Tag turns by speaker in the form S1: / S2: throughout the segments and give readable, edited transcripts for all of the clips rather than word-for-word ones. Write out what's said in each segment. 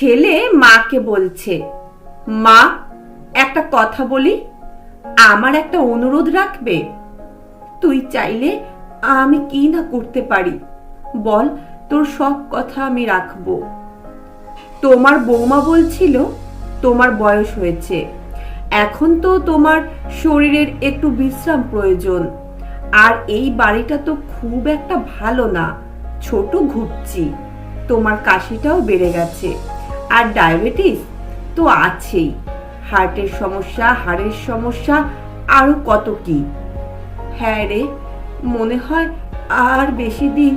S1: ছেলে মাকে বলছে, মা একটা কথা বলি, আমার একটা অনুরোধ রাখবে? তুই চাইলে আমি কি না করতে পারি বল, তোর সব কথা আমি রাখবো। তোমার বৌমা বলছিল তোমার বয়স হয়েছে, এখন তো তোমার শরীরের একটু বিশ্রাম প্রয়োজন। আর এই বাড়িটা তো খুব একটা ভালো না, ছোট ঘুরছি, তোমার কাশিটাও বেড়ে গেছে, আর ডায়াবেটিস তো আছেই, হার্টের সমস্যা, হাড়ের সমস্যা, আরো কত কি। হ্যাঁ রে, মনে হয় আর বেশি দিন।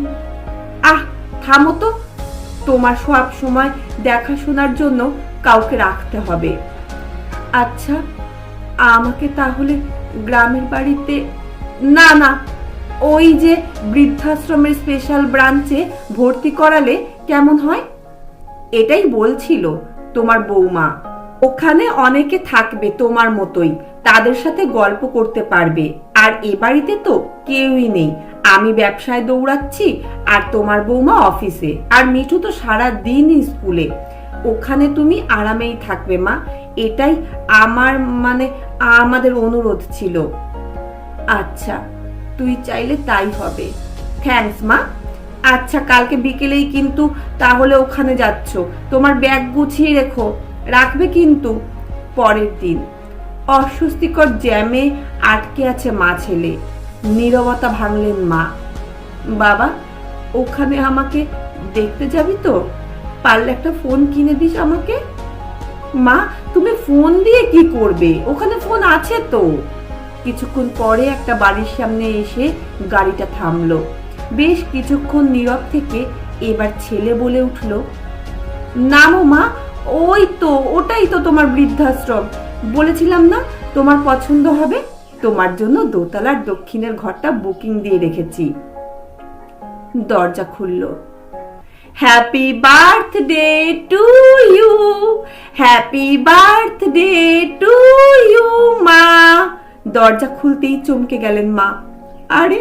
S1: থামো তো, তোমার সব সময় দেখাশোনার জন্য কাউকে রাখতে হবে। আচ্ছা, আমাকে তাহলে গ্রামের বাড়িতে, না না, ওই যে বৃদ্ধাশ্রমের স্পেশাল ব্রাঞ্চে ভর্তি করালে কেমন হয়? এটাই বলছিল তোমার বৌমা। ওখানে অনেকে থাকবে তোমার মতোই, তাদের সাথে গল্প করতে পারবে। আর এ বাড়িতে তো কেউই নেই, আমি ব্যবসায় দৌড়াচ্ছি আর তোমার বৌমা অফিসে, আর মিঠু তো সারা দিন স্কুলে। ওখানে তুমি আরামেই থাকবে মা, এটাই আমাদের অনুরোধ ছিল। আচ্ছা, তুই চাইলে তাই হবে। থ্যাঙ্কস মা। আচ্ছা, কালকে বিকেলেই কিন্তু তাহলে ওখানে যাচ্ছ, তোমার ব্যাগ গুছিয়ে রেখো, রাখবে কিন্তু। পরের দিন অস্বস্তিকর জ্যামে আটকে আছে মা ছেলে। নীরবতা ভাঙলেন মা। বাবা, ওখানে আমাকে দেখতে যাবি তো? পারলে একটা ফোন কিনে দিস আমাকে। মা, তুমি ফোন দিয়ে কি করবে? ওখানে ফোন আছে তো। কিছুক্ষণ পরে একটা বাড়ির সামনে এসে গাড়িটা থামলো। বেশ কিছুক্ষণ নীরব থেকে এবার ছেলে বলে উঠল, নামো মা, ওই তো, ওটাই তো তোমার বৃদ্ধাশ্রম। বলেছিলাম না তোমার পছন্দ হবে, তোমার জন্য দোতলার দক্ষিণের ঘরটা বুকিং দিয়ে রেখেছি। দরজা খুলল। Happy birthday to you, happy birthday to you মা। দরজা খুলতেই চমকে গেলেন মা। আরে,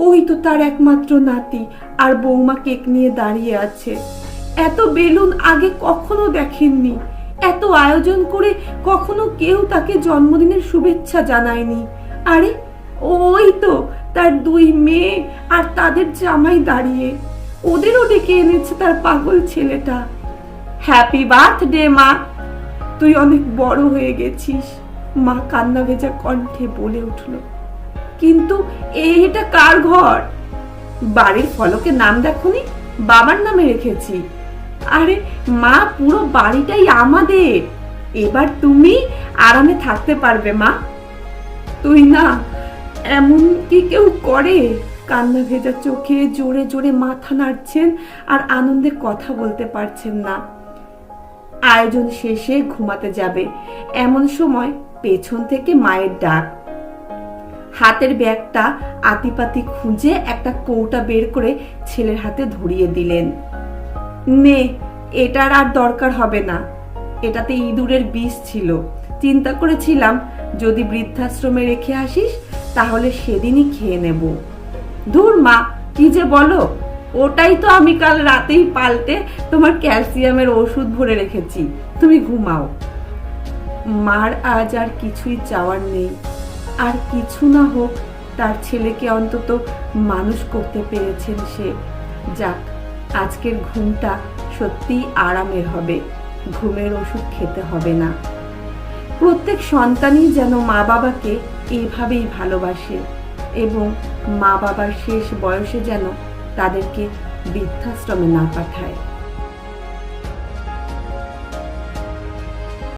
S1: ওই তো তার একমাত্র নাতি, আর বৌমা কেক নিয়ে দাঁড়িয়ে আছে। এত বেলুন আগে কখনো দেখেননি, এত আয়োজন করে কখনো কেউ তাকে জন্মদিনের শুভেচ্ছা জানায়নি। আরে, ওই তো তার দুই মেয়ে আর তাদের জামাই দাঁড়িয়ে, ওদেরও ডেকে এনেছে তার পাগল ছেলেটা। হ্যাপি বার্থডে মা, তুই অনেক বড় হয়ে গেছিস, মা কান্না ভেজা কণ্ঠে বলে উঠল। কিন্তু এটা কার ঘর? বাড়ির ফলকে নাম দেখোনি? বাবার নামে রেখেছি। আরে মা, পুরো বাড়িটাই আমাদের, এবার তুমি আরামে থাকতে পারবে মা। তুই না, এমন কি কেউ করে? কান্না ভেজা চোখে জোরে জোরে মাথা নাড়ছেন আর আনন্দে কথা বলতে পারছেন না। আয়োজন শেষে ঘুমাতে যাবে এমন সময় পেছন থেকে মায়ের ডাক। হাতের ব্যাগটা আতিপাতি খুঁজে একটা কৌটা বের করে ছেলের হাতে ধরিয়ে দিলেন। নে, এটার আর দরকার হবে না, এটাতে ইঁদুরের বিষ ছিল। চিন্তা করেছিলাম যদি বৃদ্ধাশ্রমে রেখে আসিস তাহলে সেদিনই খেয়ে নেব। ধুর মা, কি যে বলো, ওটাই তো আমি কাল রাতেই পাল্টে তোমার ক্যালসিয়ামের ওষুধ ভরে রেখেছি, তুমি ঘুমাও। মার আজ আর কিছুই চাওয়ার নেই, আর কিছু না হোক তার ছেলেকে অন্তত মানুষ করতে পেরেছেন সে। যাক, আজকের ঘুমটা সত্যিই আরামের হবে, ঘুমের ওষুধ খেতে হবে না। প্রত্যেক সন্তানই যেন মা বাবাকে এভাবেই ভালোবাসে, এবং মা বাবার শেষ বয়সে যেন তাদেরকে বৃদ্ধাশ্রমে না পাঠায়।